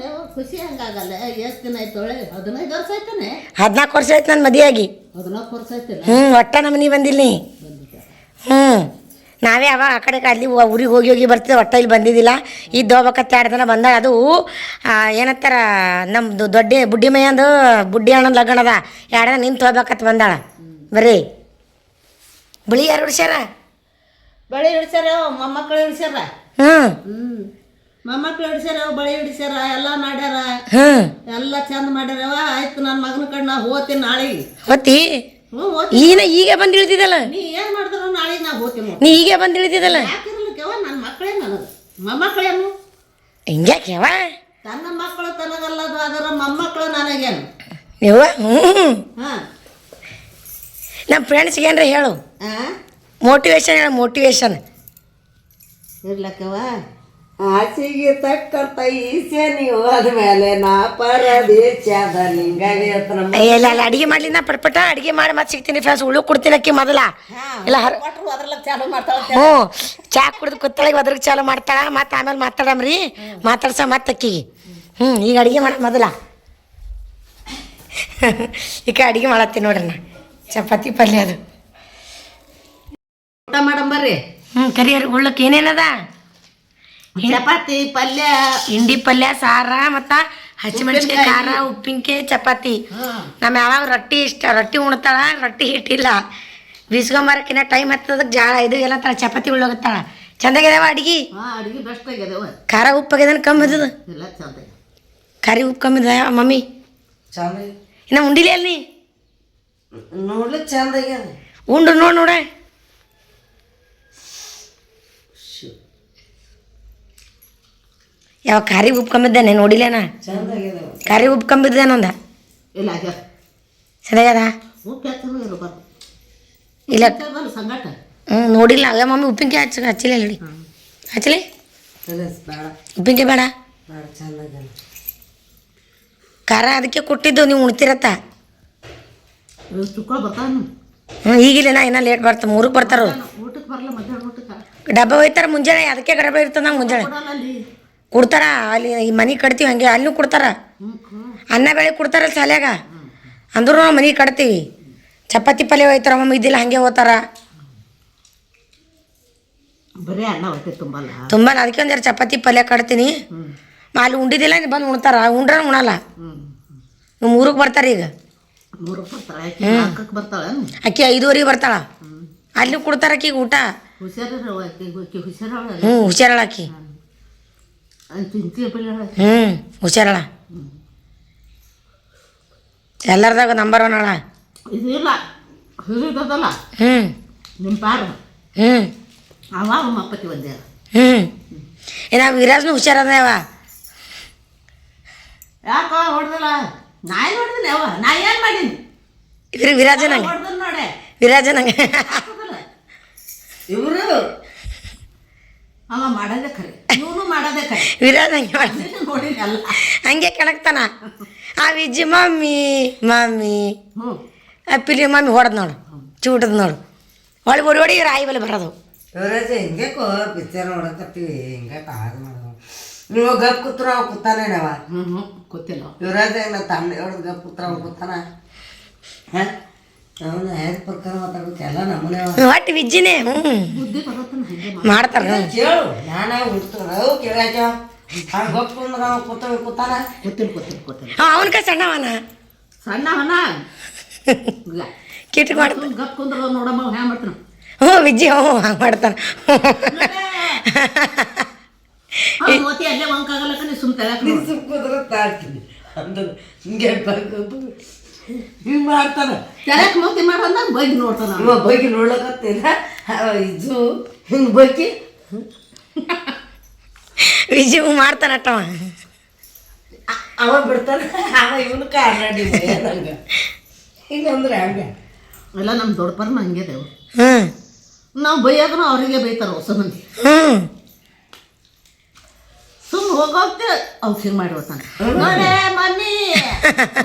ನೀವು ಖುಷಿ ಹಂಗಾಗಲ್ಲ. ಎಷ್ಟು ದಿನ ಆಯ್ತು? 15 ವರ್ಷ ಆಯ್ತಾನೆ. 14 ವರ್ಷ ಆಯ್ತು ನನ್ನ ಮದುವೆಯಾಗಿ. 14 ವರ್ಷ ಆಯ್ತಿಲ್ಲ. ಒಟ್ಟ ನಮ್ಮ ಮನೆ ಬಂದಿಲ್ಲ ನೀ. ನಾವೇ ಅವ ಆ ಕಡೆ ಅಲ್ಲಿ ಊರಿಗೆ ಹೋಗಿ ಬರ್ತಿದ್ದೆ. ಒಟ್ಟ ಇಲ್ಲಿ ಬಂದಿದ್ದಿಲ್ಲ. ಇದು ಹೋಗ್ಬೇಕತ್ತ 2 ದಿನ ಬಂದಾಳ. ಅದು ಏನತ್ತಾರ ನಮ್ಮದು ದೊಡ್ಡ ಬುಡ್ಡಿ ಮೈಯಂದು ಬುಡ್ಡಿ ಅಣ್ಣನ ಲಗ್ನ ಅದ. 2 ದಿನ ನಿಂತು ಹೋಗ್ಬೇಕತ್ತ ಬಂದಾಳ. ಬರೀ ಬಿಳಿ ಯಾರು ಹುಡ್ಸ್ಯಾರ? ಬಳಿ ಹಿಡ್ಸ್ಯಾರ, ಮೊಮ್ಮಕ್ಕಳು ಹಿಡ್ಸ್ಯಾರ. ಮೊಮ್ಮಕ್ಕಳು ಹಿಡ್ಸ್ಯಾರ, ಬಳಿ ಹಿಡ್ಸ್ಯಾರ, ಎಲ್ಲ ಮಾಡ್ಯಾರ. ಎಲ್ಲ ಚಂದ ಮಾಡ್ಯಾರವ. ಆಯ್ತು, ನನ್ನ ಮಗನ ಕಡೆ ನಾ ಹೋಗ್ತೀನಿ ನಾಳೆಗೆ. ಹೋತಿ? ಈಗ ಬಂದು ಇಳಿದಿದ್ದಲ್ಲ ನೀ ಏನು ಮಾಡಿದ್ರು ನಾಳೆಗೆ ನಾ ಹೋಗ್ತೀನಿ. ನೀ ಈಗ ಬಂದು ಇಳಿದಿದ್ದಲ್ಲ. ಯಾಕಿರ್ಲಿಕ್ಕವ? ನನ್ನ ಮಕ್ಕಳೇ ನನಗೆ. ಮೊಮ್ಮಕ್ಕಳೇನು ಹಿಂಗ್ಯಾಕ್ಯವ? ತನ್ನ ಮಕ್ಕಳು ತನಗಲ್ಲದು, ಅದರ ಮೊಮ್ಮಕ್ಕಳು ನನಗೇನು ನೀವು? ಹಾಂ, ನಮ್ಮ ಫ್ರೆಂಡ್ಸ್ಗೆ ಏನ್ರ ಹೇಳು, ಮೋಟಿವೇಶನ್ ಹೇಳು. ಮೋಟಿವೇಶನ್ ಇರ್ಲಕ್ಕವ. ಆಸೆಗೆ ತಕ್ಕಂತ ಈಸೆ ನೀವು ಆದ್ಮೇಲೆ ನಾ ಪರದೇಶದ ಲಿಂಗವೇ ಹತ್ರ ಇಲ್ಲ ಅಡಿಗೆ ಮಾಡ್ಲಿ. ನಾ ಪಟ್ಪಟ ಅಡಿಗೆ ಮಾಡಿ ಮತ್ತೆ ಸಿಗ್ತೀನಿ ಫ್ರೆಂಡ್ಸ್. ಉಳ್ಳು ಕೊಡ್ತೀನಿ ಅಕ್ಕಿ ಮೊದಲ. ಇಲ್ಲ ಚಾಲು ಮಾಡ್ತಾಳ. ಚಾ ಕುಡ್ದು ಕುತ್ತಳಿಗೆ ಅದ್ರಿಗೆ ಚಾಲು ಮಾಡ್ತಾಳ. ಮತ್ತೆ ಆಮೇಲೆ ಮಾತಾಡಮ್ರಿ, ಮಾತಾಡ್ಸ ಮತ್ತೆ ಅಕ್ಕಿಗೆ. ಈಗ ಅಡಿಗೆ ಮಾಡ ಮೊದಲ. ಈಗ ಅಡಿಗೆ ಮಾಡತ್ತೀನಿ ನೋಡ್ರಿ ನಾ. ಚಪಾತಿ ಪಲ್ಯ ಅದು ಊಟ ಮಾಡಂಬರ್ರಿ. ಕರಿಯರ್ ಉಳ್ಳಕ್ಕೆ ಏನೇನದ? ಚಪಾತಿ ಪಲ್ಯ, ಹಿಂಡಿ ಪಲ್ಯ, ಸಾರ, ಮತ್ತು ಹಸಿಮೆಣಸಿನ್ಕಾಯಿ, ಖಾರ, ಉಪ್ಪಿನಕಾಯಿ, ಚಪಾತಿ. ನಮ್ಮ ಯಾವಾಗ ರೊಟ್ಟಿ ಇಷ್ಟ, ರೊಟ್ಟಿ ಉಣ್ತಾಳ. ರೊಟ್ಟಿ ಹಿಟ್ಟಿಲ್ಲ, ಬೀಸ್ಕೊಂಬರಕ್ಕಿನ್ನ ಟೈಮ್ ಹತ್ತದಕ್ಕೆ ಜಾಳ ಇದು ಎಲ್ಲ ತರ ಚಪಾತಿ ಉಳ್ಳೋಗತ್ತಾಳ. ಚಂದಾಗ್ಯದವ ಅಡಿಗೆ? ಅಡಿಗೆ ಬೆಸ್ಟ್ ಆಗ್ಯದವ. ಖಾರ ಉಪ್ಪು ಆಗ್ಯದನ ಕಮ್ಮಿ ಅದ? ಎಲ್ಲ ಚಂದ. ಖಾರಿ ಉಪ್ಪು ಕಮ್ಮಿ ಅದ ಮಮ್ಮಿ? ಚಂದ. ಇನ್ನು ಉಂಡಿಲಿ ಅಲ್ಲಿ ನೋಡ್ಲಿಕ್ಕೆ ಚಂದ ಆಗ್ಯದ. ಉಂಡು ನೋಡ. ಯಾವ ಖಾರಿ ಉಪ್ಪು ಕಮ್ಮಿದ್ದಾನೆ ನೋಡಿಲೇನ? ಚಂದ ಆಗ್ಯದ. ಖಾರಿ ಉಪ್ಪು ಕಮ್ಮಿದ್ದಾನೊಂದ ಇಲ್ಲ ಆಗ್ಯದ. ಚೆನ್ನಾಗ್ಯದ? ಉಪ್ಪು ಹಾಕಿದ್ರು ಇಲ್ಲ ಸಂಗಟ. ನೋಡಿಲ್ಲ. ಅಯ್ಯ ಮಮ್ಮಿ ಉಪ್ಪಿನಕಾಯಿ ಹಚ್ಚಿಲ್ಲ ಹೇಳಿ. ಹಚ್ಚಲಿ ಉಪ್ಪಿನಕಾಯಿ ಬೇಡ. ಖಾರ ಅದಕ್ಕೆ ಕೊಟ್ಟಿದ್ದು ನೀವು ಉಣ್ತಿರತ್ತ. ಈಗಿಲ್ಲ ನಾ ಇನ್ನೂ ಲೇಟ್ ಬರ್ತಾರೆ. 3ಕ್ಕೆ ಬರ್ತಾರ. ಊಟಕ್ಕೆ ಬರಲ್ಲ, ಮಧ್ಯಾಹ್ನ ಊಟಕ್ಕೆ ಡಬ್ಬ ಒಯ್ತಾರ ಮುಂಜಾನೆ. ಅದಕ್ಕೆ ಗಡಬ ಇರ್ತದೆ ನಂಗೆ ಮುಂಜಾನೆ ಕೊಡ್ತಾರ. ಅಲ್ಲಿ ಈ ಮನೆ ಕಟ್ತೀವಿ ಹಂಗೆ ಅಲ್ಲಿನೂ ಕೊಡ್ತಾರ. ಅನ್ನ ಬೇಳೆ ಕೊಡ್ತಾರ ಶಾಲ್ಯಾಗ. ಅಂದ್ರೂ ನಾವು ಮನೆ ಕಟ್ತೀವಿ. ಚಪಾತಿ ಪಲ್ಯ ಒಯ್ತಾರ ಮಮ್ಮಿ. ಇದ್ದಿಲ್ಲ ಹಂಗೆ ಹೋಗ್ತಾರ. ಬರೀ ಅನ್ನ ಹೊಟ್ಟೆ ತುಂಬಲ್ಲ. ತುಂಬಲ್ಲ. ಅದಕ್ಕೆ ಒಂದೆರಡು ಚಪಾತಿ ಪಲ್ಯ ಕಟ್ತೀನಿ. ಅಲ್ಲಿ ಉಂಡಿದ್ದಿಲ್ಲ ಬಂದು ಉಣ್ತಾರ. ಉಂಡ್ರ ಉಣಲ್ಲ. ನೀವು 3ಕ್ಕೆ ಬರ್ತಾರೆ. ಈಗ 3ಕ್ಕೆ ಬರ್ತಾಳೆ. ಬರ್ತಾಳ ಅಕ್ಕಿ 5:15 ಬರ್ತಾಳ. ಅಲ್ಲಿ ಕೊಡ್ತಾರ ಅಕ್ಕಿಗೆ ಊಟ. ಹುಷಾರಳ ಅಕ್ಕಿ. ಹುಷಾರಳ. ಎಲ್ಲರದಾಗ ನಂಬರ್ 1 ಅಳ. ಇದು ಇಲ್ಲ ಹಿರಿದಲ್ಲ. ನಿಮ್ಮ ಪಾರು. ಅವ ಅಪ್ಪತ್ತಿ ಒಂದೇ. ನಾವು ವಿರಾಜ್ನು ಹುಷಾರದ ಯಾವ? ಯಾಕ ಹೊಡೆದಿಲ್ಲ? ನಾ ಏನು ಹೊಡೆದಿಲ್ಲ ಯಾವ? ನಾ ಏನು ಮಾಡೀನಿ? ವಿರಾಜ ನಂಗೆ ಹೊಡೆದ್ ನೋಡೆ. ವಿರಾಜ ನಂಗೆ ಇವರು ಅವ ಮಾಡೋದೇ ಖರೆ, ಇವನು ಮಾಡೋದೇ ಖರೆ. ವಿರಾಜ್ ಹಂಗೆ ನೋಡಿನಿ ಅಲ್ಲ ಹಂಗೆ ಕೆಣಕ್ತಾನ. ಆ ವಿಜ್ಜಿ ಮಮ್ಮಿ ಮಮ್ಮಿ ಪಿಲಿ ಮಮ್ಮಿ ಹೊಡೆದ್ ನೋಡು, ಚೂಟದ ನೋಡು. ಒಳಗೆ ಓಡಿ ರಾಯಿ ಬಲ್ಲಿ ಬರೋದು. ಹಿಂಗೇಕೋ ಪಿಕ್ಚರ್ ನೋಡಕತ್ತೀವಿ. ಹಿಂಗೆ ಕಾದು ಮಾಡೋದು. ನೀವು ಗಪ್ ಕೂತ್ರ ಅವ ಕೂತಾನೇನವ? ಗೊತ್ತಿಲ್ಲ. ಯುವರಾಜ ಇಲ್ಲ ತಮ್ಮ ಹೇಳೋದು ಗಪ್ ಕೂತ್ರ ಅವ ಕೂತಾನ. ಹಾಂ ಅವನು ಹೇಗೆ ಪ್ರಕಾರ ಮಾತಾಡ್ಬೇಕು ಎಲ್ಲ ನಮ್ಮನೆ ಒಟ್ಟು ವಿಜ್ಜಿನೇ. ಬುದ್ಧಿ ಬರತ್ತ ಮಾಡ್ತಾರ. ಕೇಳು ನಾನೇ ಹುಡ್ತಾನ ಅವು ಕೇಳಾಕ ಅವ್ನು ಗಪ್ ಕುಂದ್ರ ಅವ ಕೂತಾನ. ಗೊತ್ತಿಲ್ಲ. ಅವನ ಕೈ ಸಣ್ಣವನ ಸಣ್ಣವನ ಕಿಟ್ ಮಾಡ್ತಾನ. ಗಪ್ ಕುಂದ್ರ ನೋಡಮ್ಮ ಹ್ಯಾ ಮಾಡ್ತಾನ. ಹ್ಞೂ ವಿಜ್ಜಿ ಹ್ಞೂ ಹಂಗೆ ಮಾಡ್ತಾನೆ. ಮೋತಿ ಅಲ್ಲೇ ಒಂಕಾಗಲ್ಲಕ್ಕ ನೀ ಸುಮ್ ತಳಕ ಸುಮ್ಮನೆ ತಾಳ್ತೀನಿ ಅಂದ್ರೆ ಹಿಂಗೆ ಹಿಂಗೆ ಮಾಡ್ತಾನೆ. ತಳಕ್ ಮೋತಿ ಮಾಡೋದಾಗ ಬೈಕ್ ನೋಡ್ತಾನ. ಇವ ಬೈಕಿ ನೋಡ್ಲಕತ್ತಿಲ್ಲ ಇದು ಹಿಂಗೆ ಬೈಕಿ ವಿಜಿ ಹ್ಞೂ ಮಾಡ್ತಾನಟ್ಟವ. ಅವ ಬಿಡ್ತಾನೆ, ಅವ ಇವನು ಕಾರಣಿ ನಂಗೆ ಹಿಂಗಂದ್ರೆ ಹಂಗೆ ಎಲ್ಲ ನಮ್ಮ ದೊಡ್ಡಪ್ಪರ್ನ ಹಂಗೆ ದೇವು. ಹ್ಞೂ ನಾವು ಬೈಯಾದ್ರೂ ಅವರಿಗೆ ಬೈತಾರ ಹೊಸ ಮಂದಿ. ಹ್ಞೂ ಸುಮ್ ಹೋಗೋಕೆ ಅವ್ರು ಹಿಂಗೆ ಮಾಡಿ ಹೋಗ್ತಾನೆ. ನೋಡೇ ಮಮ್ಮಿ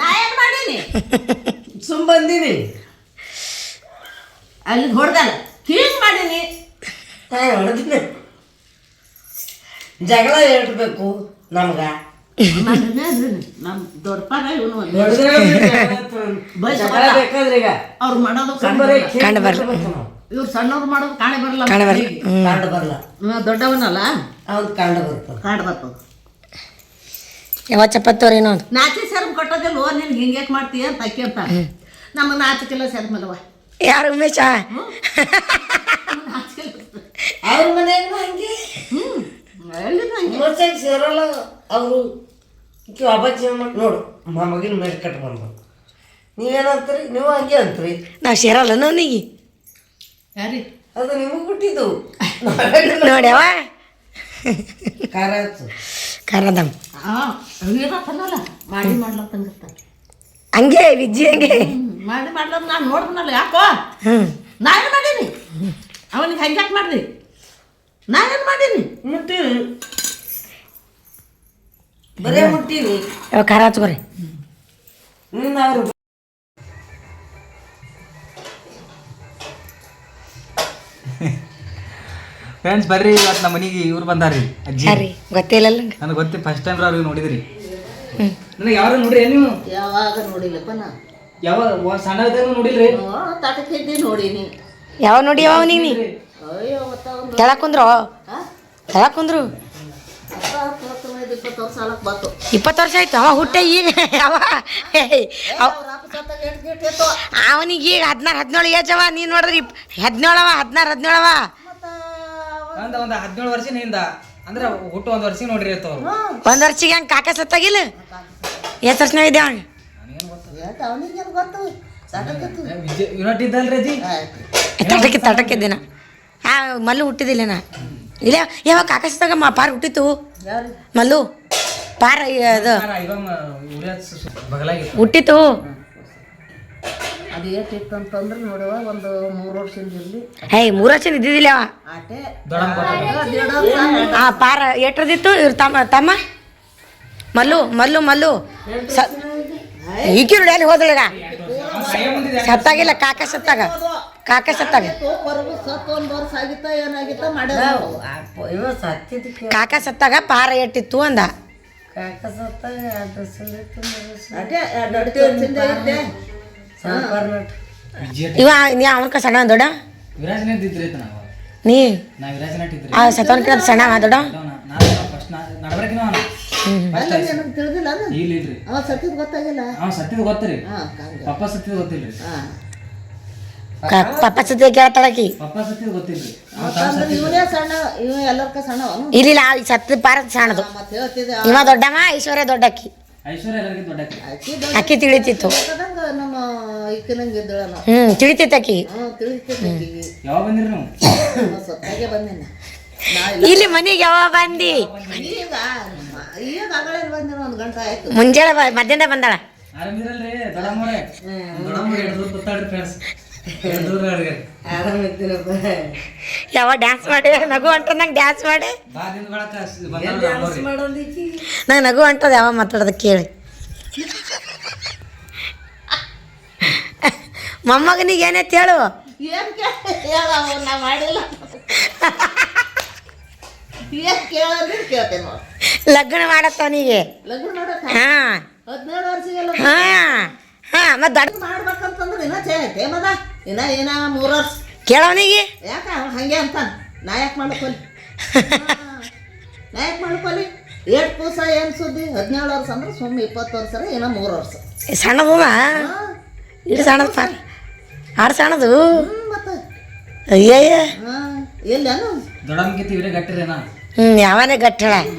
ನಾ ಏನು ಮಾಡೀನಿ ಸುಮ್ಮ ಬಂದೀನಿ ಅಲ್ಲಿ ಹೊಡೆದಲ್ಲ ಹಿಂಗೆ ಮಾಡೀನಿ. ಹೊಡೆದಿನಿ. ಜಗಳ ಹೇಳ್ಬೇಕು ನಮ್ಗ. ನಮ್ಮ ದೊಡ್ಡಪ್ಪನ ಇವನು ಜಗಳ ಬೇಕಾದ್ರೆ ಈಗ ಅವ್ರು ಮಾಡೋದು ಕಂಡು ಬರ್ಲ ಇವ್ರು ಸಣ್ಣವ್ರು ಮಾಡೋದು ಕಾಣೆ ಬರಲ್ಲ. ಕಾಣೆ ಬರ್ಲ. ಕಂಡು ಬರಲ್ಲ. ದೊಡ್ಡವನಲ್ಲ ಅವ್ನು ಕಂಡು ಬರ್ತದೆ. ಕಾಡು ಬರ್ತದೆ. ಯಾವ ಚಪ್ಪತ್ತವ್ರಿ ಇನ್ನೊಂದು ನಾಚಿ ಸೆರಮ್ ಕೊಟ್ಟೋದಿಲ್ಲ ನಿನ್ಗೆ ಹಿಂಗೆ ಯಾಕೆ ಮಾಡ್ತೀಯ ಅಂತ ಅಕ್ಕಿ ಅಂತ. ನಮಗೆ ನಾಚಿಕೆಲ್ಲ ಸೆರಮಲ್ಲವ. ಯಾರು ಉಮೇಶ? ಅವ್ರ ಮನೆಯಾಗ ಹಂಗೆ ಮನ್ಸಾಗ ಸೇರಲ್ಲ ಅವರು. ಅಬ್ಬಾಜಿ ನೋಡು ಮಗಿನ ಮೇಲೆ ಕಟ್ ಬಂದು ನೀವೇನಂತೀರಿ? ನೀವು ಹಂಗೆ ಅಂತೀರಿ. ನಾವು ಸೇರಲ್ಲ ಅವನಿಗೆ. ಯಾರಿ ಅದು ನಿಮಗೆ ಬಿಟ್ಟಿದ್ದು. ನೋಡ್ಯಾವ ಖಾರ ಆಯ್ತು ಕರದಮ್ ಇರತ್ತಲ್ಲ ಮಾಡಿ ಮಾಡ್ಲತ್ತಂಗತ್ತ ಹಂಗೆ ವಿಜ್ಜಿ ಹಂಗೆ ಮಾಡಿ ಮಾಡ್ಲತ್ತ. ನಾನು ನೋಡ್ದನಲ್ಲ ಯಾಕೋ ಹ್ಞೂ ನಾನು ಮಾಡೀನಿ. ಅವನಿಗೆ ಹಂಗೆ ಯಾಕೆ ಮಾಡ್ದಿ? ನಾನೇನು ಮಾಡೀನಿ? ಮುಟ್ಟೀನಿ, ಬರೇ ಮುಟ್ಟೀನಿ. ಯಾವ ಖಾರ ಹಚ್ಕೊರಿ. ಅವರು ಫ್ರೆಂಡ್ಸ್ ಬರ್ರಿ, ಇವತ್ತು ನಮ್ಮ ಮನೆಗೆ ಇವ್ರು ಬಂದಾರ್ರಿ ಅಜ್ಜಿ. ಯಾರಿ ಗೊತ್ತಿಲ್ಲಲ್ಲ ನನಗೆ ಗೊತ್ತಿ ಫಸ್ಟ್ ಟೈಮ್ ಅವ್ರಿಗೆ ನೋಡಿದ್ರಿ. ನನಗೆ ಯಾರು ನೋಡ್ರಿ ನೀವು? ಯಾವಾಗ ನೋಡಿಲ್ಲಪ್ಪ ನಾ. ಯಾವ ಸಣ್ಣ ಇದ್ದಾಗೂ ನೋಡಿಲ್ರಿ? ತಟಕಿದ್ದಿ ನೋಡೀನಿ. ಯಾವ ನೋಡಿ ಯಾವ ನೀನು ಅಯ್ಯೋ ಕೆಳಕ್ ಕುಂದ್ರು ಕೆಳಕ್ ಕುಂದ್ರು 20 ವರ್ಷ ಸಾಲಕ್ಕೆ ಬಂತು. 20 ವರ್ಷ ಆಯ್ತು. ಅವ ಹುಟ್ಟ ಈಗ ಅವ ಅವನಿಗೆ ಈಗ 16-17 ಏಜ್ ಅವ. ನೀನು ನೋಡ್ರಿ 17 ಅವ 16-17 ಒಂದು 17 ವರ್ಷದಿಂದ ಅಂದ್ರೆ ಹುಟ್ಟು 1 ವರ್ಷ ನೋಡ್ರಿ ಅವ್ರು. 1 ವರ್ಷಕ್ಕೆ ಹಂಗೆ ಕಾಕ ಸತ್ತಾಗಿಲ್ಲ. ಎಷ್ಟು ವರ್ಷ ಇದ್ದೆ ಅವ್ನು? ಅವನಿಗೇನು ಗೊತ್ತು ಯುನೈಟ್ ಇದ್ದಲ್ರಿ ಅಜ್ಜಿ? ತಟಕ್ಕಿದ್ದೇನ ಮಲ್ಲು ಹುಟ್ಟಿದಿಲ್ಲ ನಾ ಇಲ್ಲ. ಯಾವಾಗ ಕಾಕ ಸತ್ತಾಗ ಪಾರ್ ಹುಟ್ಟಿತ್ತು ಮಲ್ಲು ಪಾರ ಅದು ಹುಟ್ಟಿತ್ತು. ಅದು ಏಟಿತ್ತು ಅಂತಂದ್ರೆ ನೋಡುವ ಒಂದು 3 ವರ್ಷದಿಂದ ಇರಲಿ. 3 ವರ್ಷ ಇದ್ದಿದ್ದಿಲ್ಲ ಅವ. ಆಟೆ ಆ ಪಾರ ಏಟ್ರದಿತ್ತು. ಇವ್ರ ತಮ್ಮ ಮಲ್ಲು ಮಲ್ಲು ಮಲ್ಲು ಈಕಿ ನೋಡಿ ಅಲ್ಲಿ ಹೋದಳೀಗ ಸತ್ತಾಗಿಲ್ಲ. ಕಾಕ ಸತ್ತಾಗ ಸತ್ತು 1 ವರ್ಷ ಆಗಿತ್ತ ಏನಾಗಿತ್ತ ಮಾಡ್ಯಾರ. ಇವ ಸತ್ತಿದ್ದಕ್ಕೆ ಕಾಕ ಸತ್ತಾಗ ಪಾರ ಏಟಿತ್ತು ಅಂದ. ಕಾಕ ಸತ್ತಾಗ 2 ವರ್ಷ ಅದೇ 2 ವರ್ಷದಿಂದ ಐತೆ. ಇವ ನೀ ಅವನ್ಕ ಸಣ್ಣ ದೊಡ್ಡ ವಿರಾಜನ ಇದ್ದಿದ್ರಿ ನಾವು. ನೀ ನಾ ವಿರಾಜನ ಇಟ್ಟಿದ್ರಿ. ಆ ಸತ್ತವನ್ಕಿಂತ ಸಣ್ಣ ದೊಡ್ಡ ಫಸ್ಟ್ ನಡಬರ್ಕಿನ ನನಗೆ ತಿಳಿದಿಲ್ಲ. ಇಲ್ರಿ ಅವ ಸತ್ತಿದ್ ಗೊತ್ತಾಗಿಲ್ಲ. ಅವ ಸತ್ತಿದ್ ಗೊತ್ತರಿ. ಹಾಂ ಪಪ್ಪ ಸತ್ತಿದ್ ಗೊತ್ತಿಲ್ರಿ. ಪಪ್ಪ ಸತ್ಯ ಕೇಳ್ತಾಳಕಿ. ಪಪ್ಪ ಸತ್ತಿದ್ ಗೊತ್ತಿಲ್ರಿ. ಇವನೇ ಸಣ್ಣ, ಇವ ಎಲ್ಲರ್ಕ ಸಣ್ಣವನು. ಇಲ್ಲ ಈ ಸತ್ತ ಪಾರ ಸಣ್ಣದು. ಮತ್ತೆ ಹೇಳ್ತಿದ್ದೆ ಇವ ದೊಡ್ಡಮ್ಮ, ಐಶ್ವರ್ಯ ದೊಡ್ಡಕ್ಕಿ. ಐಶ್ವರ್ಯ ಎಲ್ಲರಿಗೂ ದೊಡ್ಡಕ್ಕೆ. ಅಕ್ಕಿ ತಿಳಿತಿತ್ತು. ನಮ್ಮ ಈಕಿನಂಗೆ ಇದ್ದಳ ನಾವು. ತಿಳಿತಿತ್ತು ಅಕ್ಕಿ. ತಿಳಿತೈತಿ. ಯಾವಾಗ ಬಂದಿರಿ ನೀವು? ಸತ್ತಾಗೆ ಬಂದೇನ. ಇಲ್ಲಿ ಮನೆಗೆ ಯಾವಾಗ ಬಂದಿ? ಈಗ ಆಗಲೇ ಬಂದಿನ 1 ಗಂಟೆ ಆಯ್ತು. ಮುಂಜಾನೆ ಮಧ್ಯಾಹ್ನ ಬಂದಾಳ. ಆರಾಮಿದ್ರಲ್ರಿ ದೊಡ್ಡಮ್ಮವ್ರೆ? ದೊಡ್ಡಮ್ಮ ಹಿಡಿದು ಗೊತ್ತಾಡ್ರಿ ಫ್ರೆಂಡ್ಸ್. ಆರಾಮಿದ್ದೀನಪ್ಪ. ಯಾವ ಡ್ಯಾನ್ಸ್ ಮಾಡಿ ನಗು ಹೊಂಟದ. ನಂಗೆ ಡ್ಯಾನ್ಸ್ ಮಾಡಿ ಬಾ ದಿನ ಬಳಕ ಮಾಡೋದಿಕ್ಕಿ ನಂಗೆ ನಗು ಹೊಂಟದ ಯಾವ ಮಾತಾಡೋದು ಕೇಳಿ. ಮೊಮ್ಮಗನಿಗೆ ಏನೈತೆ ಹೇಳು. ಏನು ಹೇಳವ ನಾ ಮಾಡಿಲ್ಲ. ಏನು ಕೇಳಂದ್ರೆ ಕೇಳ್ತೇನೆ ನೋಡಿ. ಲಗ್ನ ಮಾಡತ್ತವನಿಗೆ. ಲಗ್ನ ನೋಡಕ್ಕ ಹಾಂ 17 ವರ್ಷಗೆಲ್ಲ ಮತ್ತು ದೊಡ್ಡ ಮಾಡ್ಬೇಕಂತಂದ್ರೆ ಇನ್ನ ಚೇತೆ ಮದ ಇನ್ನ 3 ವರ್ಷ ಕೇಳವನಿಗೆ ಯಾಕ ಹಂಗೆ ಅಂತ ನಾ ಯಾಕೆ ಮಾಡ್ಕೊಲಿ. ನಾ ಯಾಕೆ ಮಾಡ್ಕೊಲಿ. 8 ಕೂಸ ಏನು ಸುದ್ದಿ. 17 ವರ್ಷ ಅಂದ್ರೆ ಸುಮ್ಮನೆ 20 ವರ್ಷ ಏನೋ 3 ವರ್ಷ. ಸಣ್ಣದು ಇಡು ಸಣ್ಣದು ಪಾರ ಆಡು ಸಣ್ಣದು. ಮತ್ತು ಅಯ್ಯಯ್ಯ. ಎಲ್ಲೇನು ದೊಡ್ಡಮ್ಕಿತಿ ಇವರೇ ಗಟ್ಟಿರೇನಾ? ಯಾವನೇ ಗಟ್ಟಳ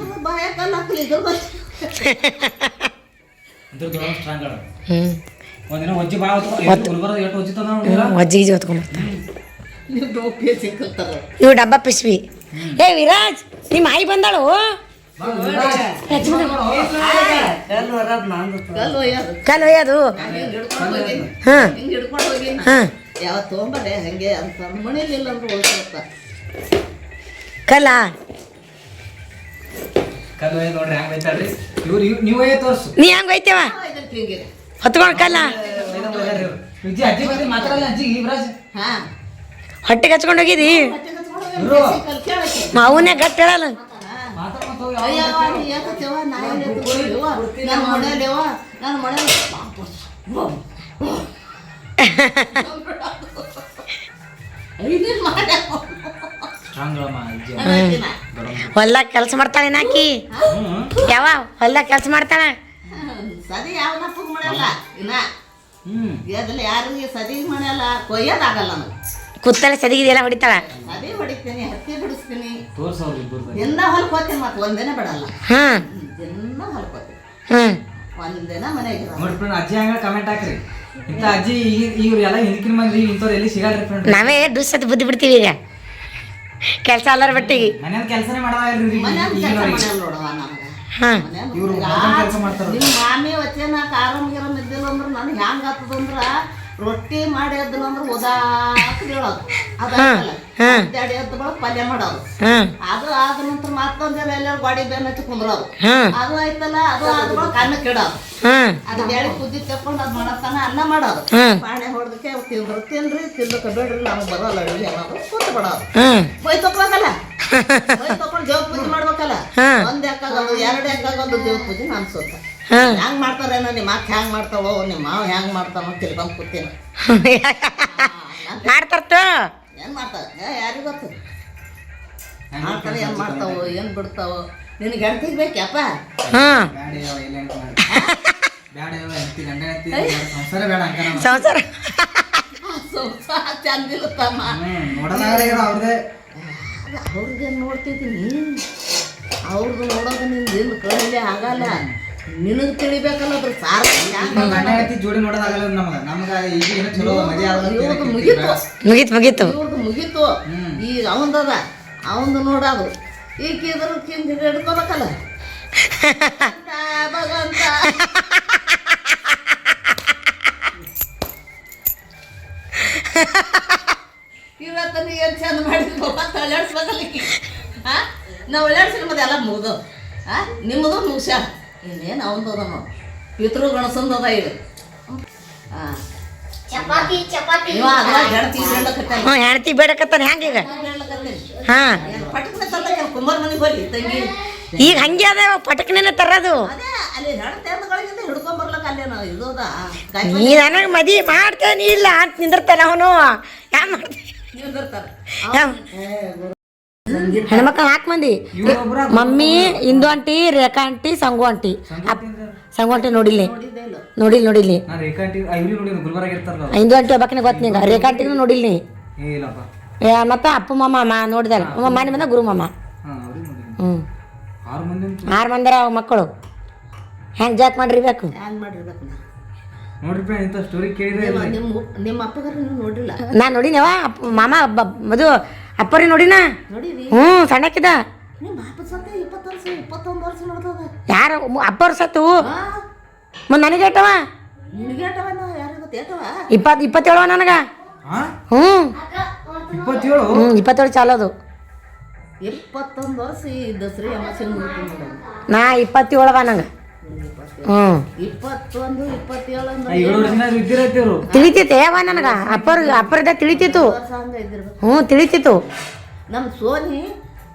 ಬಾಯ ಕಲ್ಲ ಹಾಕಲಿ ಇದ್ರ ಇದ್ರ ದೊಡ್ಡಮ್ಮ ಸ್ಟ್ರಾಂಗ್ ಅದ. ಹ್ಞೂ ಒಂದಿನ ಒಜ್ಜಿ ಭಾಳ ಗುಲ್ಬರ್ಗ ಎಷ್ಟು ಒಜ್ಜಿತದ ನೋಡಿಲ್ಲ. ಒಜ್ಜಿಗೆ ಹೊತ್ಕೊಂಬರ್ತಾನೆ. ನೀವು ಡೋಪಿ ಸಿಕ್ಕಲ್ತಾರ ಇವು ಡಬ್ಬ ಪಿಸ್ವಿ. ಏ ವಿರಾಜ್ ನಿಮ್ಮ ಆಯಿ ಬಂದಾಳು. ಕಲ್ಲು ಒಯ್ಯೋದು ಕಲ್ ಒಯ್ಯೋದು. ಹಿಡ್ಕೊಂಡು ಹೋಗಿ ಹಾಂ ಹಿಂಗೆ ಹಿಡ್ಕೊಂಡು ಹೋಗಿ ಹಾಂ ಯಾವ ತೊಗೊಂಬರ್ರೆ ಹಂಗೆ ಅಂತ ಮನೇಲಿಲ್ಲ ಅಂದ್ರೆ ಉಳ್ಕೊಳ್ತ ಕಲ್ಲ ಕಲ್ಲು ಒಯ್ದು ನೋಡ್ರಿ ಹೆಂಗ್ ಬೈತಾಳ್ರಿ ಇವ್ರು. ನೀವು ಒಯ್ಯ ತೋರ್ಸು. ನೀ ಹೆಂಗೆ ಒಯ್ತೇವ ಹಿಂಗೆ ಹೊತ್ಕೊಂಡು ಕಲ್ಲ ವಿಜಿ ಅಜ್ಜಿ ಬಗ್ಗೆ ಮಾತಾಡಲ್ಲ ಅಜ್ಜಿ ಯುವರಾಜ್. ಹಾಂ ಹೊಟ್ಟೆಗೆ ಹಚ್ಕೊಂಡು ಹೋಗಿದಿ. ಅವನೇ ಗಟ್ಟ ಹೇಳಲ್ಲ. ಸ್ಟ್ರಾಂಗ್ ಅಮ್ಮ ಅಜ್ಜಿ. ಹೊಲ್ದಾಗ ಕೆಲಸ ಮಾಡ್ತಾಳೆ ನಾಕಿ. ಯಾವ ಹೊಲ್ದಾಗ ಕೆಲಸ ಮಾಡ್ತಾಳೆ. ಸದಿ ಯಾವ ನಪ್ಪಗ್ ಮಾಡಲ್ಲ ಇನ್ನ ಅದಲ್ಲ ಯಾರಿಗೆ ಸದಿ ಮಾಡಲ್ಲ ಕೊಯ್ಯೋದಾಗಲ್ಲ ನನಗೆ. ಕುತ್ತಲೆ ಸದಿಗಿದೆಲ್ಲ ಹೊಡಿತಾಳ. ಸದಿ ಹೊಡಿತೀನಿ ಹತ್ತಿ ಬಿಡಿಸ್ತೀನಿ ತೋರ್ಸವ್ರು ಇಬ್ಬರು. ದಿನ ಹೊಲ್ಕೋತೀನಿ ಮತ್ತೆ ಒಂದಿನ ಬಿಡಲ್ಲ. ಹಾಂ ದಿನ ಹೊಲ್ಕೋತೀನಿ ಹ್ಞೂ ಒಂದಿನ ಮನೆಗೆ ನೋಡಿ ಫ್ರೆಂಡ್ ಅಜ್ಜಿ ಹಂಗ ಕಮೆಂಟ್ ಹಾಕ್ರಿ. ಇಂಥ ಅಜ್ಜಿ ಇವ್ರು ಎಲ್ಲ ಹಿಂದಕಿನ ಮಂದಿ ಇಂಥವ್ರು ಎಲ್ಲಿ ಸಿಗಲ್ರಿ ಫ್ರೆಂಡ್. ನಾವೇ ಡುಸ್ ಅಂತ ಬುದ್ಧಿ ಬಿಡ್ತೀವಿ ಈಗ ಕೆಲಸ ಅಲ್ಲರ ಬಟ್ಟಿಗೆ. ಮನೇಲಿ ಕೆಲಸನೇ ಮಾಡಲ್ಲ ಮನ್ಯಾಗ ಕೆಲಸ ಮಾಡಲ್ಲ ನೋಡವ ನನಗೆ. ಹಾಂ ಇವ್ರು ಕೆಲಸ ಮಾಡ್ತಾರ. ನಿಮ್ಮ ಮಾಮಿ ವಚನ ಕಾರಂ ಗಿರಂ ಇದ್ದಿಲ್ಲ ಅಂದ್ರೆ ನನಗೆ ಹೆಂಗೆ ಆಗ್ತದ ಅಂದ್ರೆ ರೊಟ್ಟಿ ಮಾಡಿ ಎದ್ದಲ್ಲ ಅಂದ್ರೆ ಉದಾಕ್ ಹೇಳೋದು ಅದಾಗಲ್ಲ. ಅಡ್ಡಾಡಿ ಎದ್ದು ಬಳಕ ಪಲ್ಯ ಮಾಡೋದು. ಹಾಂ ಅದು ಆದ ನಂತರ ಮತ್ತೊಂದೆಲ್ಲ ಎಲ್ಲರೂ ಗಾಡಿ ಬೆನ್ನ ಹಚ್ಚಿ ಕುಂದ್ರೋದು. ಹಾಂ ಅದು ಆಯ್ತಲ್ಲ ಅದು ಆದ ಬಳಕ ಅನ್ನಕ್ಕೆ ಇಡೋದು. ಹಾಂ ಅದು ಬ್ಯಾಳಿ ಕುದ್ದಿ ತಕೊಂಡು ಅದು ಮಾಡತ್ತಾನ ಅನ್ನ ಮಾಡೋದು. ಹಾಂ ಪಾಣೆ ಹೊಡೆದಕ್ಕೆ ತಿಂದ್ರು ತಿನ್ರಿ ತಿನ್ಲಕ್ಕೆ ಬೇಡ್ರಿ ನಮಗೆ ಬರೋಲ್ಲ ಅಡುಗೆ ಅನ್ನೋದು ಕೂತು ಬಿಡೋದು. ಹಾಂ ಬೈ ತಗೋಬೇಕಲ್ಲ ಬೈ ತಕೊಂಡು ದೇವ್ರ ಪೂಜೆ ಮಾಡ್ಬೇಕಲ್ಲ. ಒಂದ್ ಎಕ್ಕಾಗದು ಎರಡು ಎಕ್ಕಾಗದು ದೇವ್ರ ಪೂಜೆ ಅನ್ಸುತ್ತೆ. ಹೆಂಗ್ ಮಾಡ್ತಾರೇನೋ ನಿಮ್ಮ ಅಕ್ಕ ಹೆಂಗ್ ಮಾಡ್ತಾವೋ ನಿಮ್ಮ ಮಾವ ಹೆಂಗ್ ಮಾಡ್ತಾನೋ ತಿಳ್ಕೊಂಡ್ ಕೂತೀನಿ. ಮಾಡ್ತಾರ್ತ ಏನ್ ಮಾಡ್ತಾವ ಯಾರಿಗ ಗೊತ್ತು ಮಾಡ್ತಾವ ಏನ್ ಮಾಡ್ತಾವೋ ಏನ್ ಬಿಡ್ತಾವೋ. ನಿನಗೆ ಹೆಣ್ತಿಗ್ ಬೇಕಪ್ಪ. ಹಾಂ ಸಂಸಾರ ಬೇಡ ಅಂಕ ಸಂಸಾರ ಚಂದಿಲ್ಲತ್ತಮ್ಮ ನೋಡಲ್ಲ ಅವ್ರದೇ. ಅವ್ರಿಗೆ ನೋಡ್ತಿದ್ದೀನಿ ಅವ್ರದ್ದು ನೋಡೋದು ನಿಂದು ಏನು ಕೈಲಿ ಆಗಲ್ಲ. ನಿನಗೆ ತಿಳಿಬೇಕಲ್ಲ ಅದ್ರ ಸಾರ ಗಂಡ ಹೆಂಡತಿ ಜೋಡಿ ನೋಡೋದಾಗಲ್ಲ ನಮ್ಗೆ ಈಗ ಏನು ಚಲೋ ಮದುವೆ ಇವ್ರದ್ದು ಮುಗೀತು ಮುಗೀತು ಇವ್ರದ್ದು ಮುಗೀತು. ಈಗ ಅವಂದದ ಅವಂದು ನೋಡೋದು ಈಗ ಇದ್ರ ಕಿಂದ ಹಿಡ್ಕೋಬೇಕಲ್ಲ ಭಗವಂತ. ಇವತ್ತು ನೀ ಏನು ಚಂದ ಮಾಡಿದ್ವಿ ಒಳ್ಳಾಡ್ಸ್ಬೇಕಲ್ಲ ಹಾಂ ನಾವು ಒಳ್ಳಾಡ್ಸಿಲ್ಲ ಮತ್ತೆ ಎಲ್ಲ ಮುಗ್ದು ನಿಮ್ಮದು ಮುಗ್ಸ್ಯ ಇನ್ನೇನು ಅವಂದದ ನೋಡಿ ಪಿತೃ ಗಣಸಂದದ ಇದು. ಹಾಂ ಇವ ಅದ್ರಾಗ ಹೆಣ್ತಿ ಹೇಳಕತ್ತಾನೆ. ಹ್ಞೂ ಹೆಣ್ತಿ ಬೇಡಕತ್ತಾನೆ ಹೆಂಗೆ ಈಗ. ಹಾಂ ಪಟಕ್ನ ತಂದ ಕುಂಬಾರ ಮನೆಗೆ ಹೋಗಿ ತಂಗಿ ಈಗ ಹಂಗೆ ಅದ ಪಟಕ್ನೇನೆ ತರೋದು. ಅದೇ ಅಲ್ಲಿ ಹೆಣ್ತಿ ಅಂದಗಳಿಂದ ಹಿಡ್ಕೊಂಬರ್ಲಕ್ಕ ಅಲ್ಲೇ ನಾವು ಇರೋದ ನೀ ನನಗೆ ಮದಿ ಮಾಡ್ತೇನೆ ಇಲ್ಲ ಅಂತ ನಿಂದಿರ್ತಾನೆ ಅವನು. ಯಾವ ಮಾಡ್ತೀನಿ ಹೆಣ್ಮಕ್ಳು ನಾಲ್ಕು ಮಂದಿ ಮಮ್ಮಿ ಇಂದು ಆಂಟಿ ರೇಖಾ ಆಂಟಿ ಸಂಗು ಆಂಟಿ. ಸಂಗು ಆಂಟಿ ನೋಡಿಲ್ಲ ನೋಡಿಲ್ಲ ಇಂದು ಆಂಟಿ ಒಬ್ಬಾಕಿನ ಗೊತ್ತ ನಿಂಗ. ರೇಖಾ ಆಂಟಿನೂ ನೋಡಿಲ್ಲ ನೀ. ಮತ್ತೆ ಅಪ್ಪ ಮಾಮ ನೋಡಿದಲ್ಲ ಮನೆ ಬಂದ ಗುರು ಮಾಮ. ಹ್ಞೂ 6 ಮಂದಿರ ಮಕ್ಕಳು ಹೆಂಗೆ ಜಾಕ್ ಮಾಡಿರ್ಬೇಕು. ಹ್ಯಾಂಗ ಮಾಡಿರ್ಬೇಕು ನಾ ನೋಡ್ರಿ ಇಂಥ ಸ್ಟೋರಿ ಕೇಳಿದ್ರೆ ನಿಮ್ಮ ಅಪ್ಪಗಾರ ನೀವು ನೋಡಿಲ್ಲ. ನಾನು ನೋಡಿನವ ಮಾಮ ಮದು ಅಪ್ಪರಿ ನೋಡಿನ. ನೋಡಿರಿ ಹ್ಞೂ ಸಣ್ಣಕ್ಕಿದ ನಿಮ್ಮ ಅಪ್ಪ ಸತ್ತ 21 ವರ್ಷ ನೋಡ್ತದ. ಯಾರು ಅಪ್ಪರು ಸತ್ತು ಮುಂದೆ ನನಗೆ ಏಟವ ನಿನಗೆ ಏಟವ ಯಾರಿಗೆ ಗೊತ್ತ ಏಟವ 27 ನನಗೆ. ಹ್ಞೂ 27 ಚಾಲೋದು. 21 ವರ್ಷ ಇದ್ದ ಶ್ರೀ ಅಮಾಸೆ ಮುಗಿತು ನಾ 27 ನಂಗೆ. ಹ್ಞೂ 21 27 ತಿಳಿತೈತೆ ಯಾವ ನನಗೆ ಅಪ್ಪರಿದ್ದ ತಿಳಿತಿತ್ತು. ಹಂಗ ಇದ್ದಿರ್ಬೇಕು. ಹ್ಞೂ ತಿಳಿತಿತ್ತು. ನಮ್ಮ ಸೋನಿ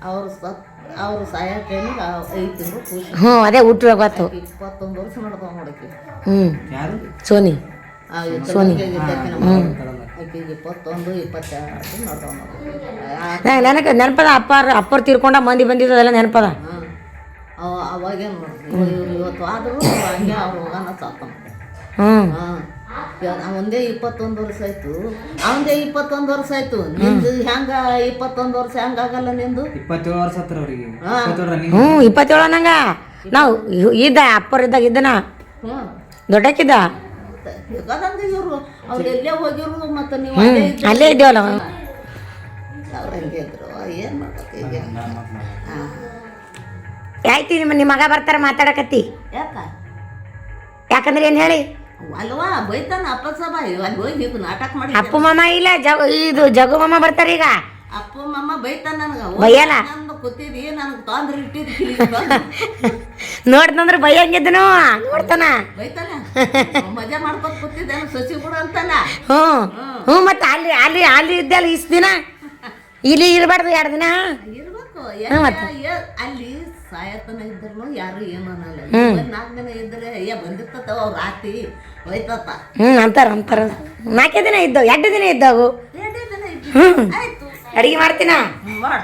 ಅವ್ರು ಸಾಯ ಟೈಮಿಗೆ 5 ತಿಂಗಳು ಖುಷಿ. ಹ್ಞೂ ಅದೇ ಹುಟ್ಟು ಗೊತ್ತು. 21 ವರ್ಷ ನೋಡ್ತಾವ ನೋಡಕ್ಕೆ. ಹ್ಞೂ ಯಾರು ಸೋನಿ ಸೋನಿ. ಆಕೆಗೆ 21 22 ನೋಡ್ತಾವ ನೋಡಿ. ನನಗೆ ನೆನಪದ ಅಪ್ಪರು ತೀರ್ಕೊಂಡ ಮಂದಿ ಬಂದಿದ್ದೆಲ್ಲ ನೆನಪದ. ಅವಾಗೇನು ಮಾಡ್ತೀವಿ ಇವ್ರು ಇವತ್ತು ಆದರೂ ಹಂಗೆ ಅವ್ರು ಹೋಗೋಣ ಸಾಕ. ಹ್ಞೂ ಹಾಂ ಅವಂದೇ 21 ವರ್ಷ ಆಯ್ತು, ಅವಂದೇ 21 ವರ್ಷ ಆಯ್ತು. ನಿಂದು ಹೆಂಗ 21 ವರ್ಷ ಹೆಂಗಾಗಲ್ಲ ನಿಂದು? 27 ವರ್ಷ ಹತ್ರ ಅವ್ರಿಗೆ. ಹಾ. 27 running. 27 ಅನ್ನಂಗ ನಾವು ಇದ್ದ ಅಪ್ಪರ್ ಇದ್ದಾಗ ಇದ್ದನ ಹ್ಞೂ ದೊಡ್ಡಕ್ಕಿದ್ದ. ಬೇಕಾದಂಗ ಇವರು ಅವ್ರು ಎಲ್ಲೇ ಹೋಗಿರು ಮತ್ತು ನೀವು ಅಲ್ಲೇ ಇದ್ದೇವಲ್ಲ. ಅವ್ರು ಹಂಗೆ ಇದ್ರು. ಏನು ಮಾಡ್ಬೇಕು ಈಗ? ಹಾಂ ಆಯ್ತು ನಿಮ್ಮ ಮಗ ಬರ್ತಾರ ಮಾತಾಡಕತ್ತಿ. ಯಾಕಂದ್ರೆ ಏನು ಹೇಳಿ ಅಲ್ವಾ ಬೈತಾನ ಅಪ್ಪ ಸಭ ಅಲ್ಲಿ ಹೋಗಿ ಇದು ನಾಟಕ ಮಾಡಿ ಅಪ್ಪು ಮಾಮ ಇಲ್ಲ ಇದು ಜಗು ಮಾಮ ಬರ್ತಾರ ಈಗ. ಅಪ್ಪ ಮಮ್ಮ ಬೈತಾನ ನನಗೆ ಬೈಯಲ್ಲ. ನಾನು ಕೂತಿದ್ದಿ ನನಗೆ ತೊಂದ್ರೆ ಇಟ್ಟಿದ್ದು ನೋಡ್ತಂದ್ರ ಬೈಯಂಗಿದ್ದನು ನೋಡ್ತಾನ. ಬೈತಾನ ಮಜಾ ಮಾಡ್ಕೊತ ಕೂತಿದ್ದೆ ಸಸಿ ಕೂಡ ಅಂತಾನ. ಹ್ಞೂ ಮತ್ತೆ ಅಲ್ಲಿ ಅಲ್ಲಿ ಅಲ್ಲಿ ಇದ್ದಲ್ಲ ಇಷ್ಟು ದಿನ ಇಲ್ಲಿ ಇರಬಾರ್ದು 2 ದಿನ ಇರ್ಬೇಕು. ಅಲ್ಲಿ ಸಾಯತನ ಇದ್ರು ಯಾರು ಏನು ಅನ್ನಲ್ಲ. 4 ದಿನ ಇದ್ರೆ ಬಂದಿರ್ತವ ಅವ್ರು ರಾತ್ರಿ ಹೋಯ್ತತ್ತ. ಅಂತಾರ 4 ದಿನ ಇದ್ದವು 2 ದಿನ ಇದ್ದವು. 2 ದಿನ ಇದ್ದು ಆಯ್ತು ಅಡಿಗೆ ಮಾಡ್ತೀನ ಮಾಡು.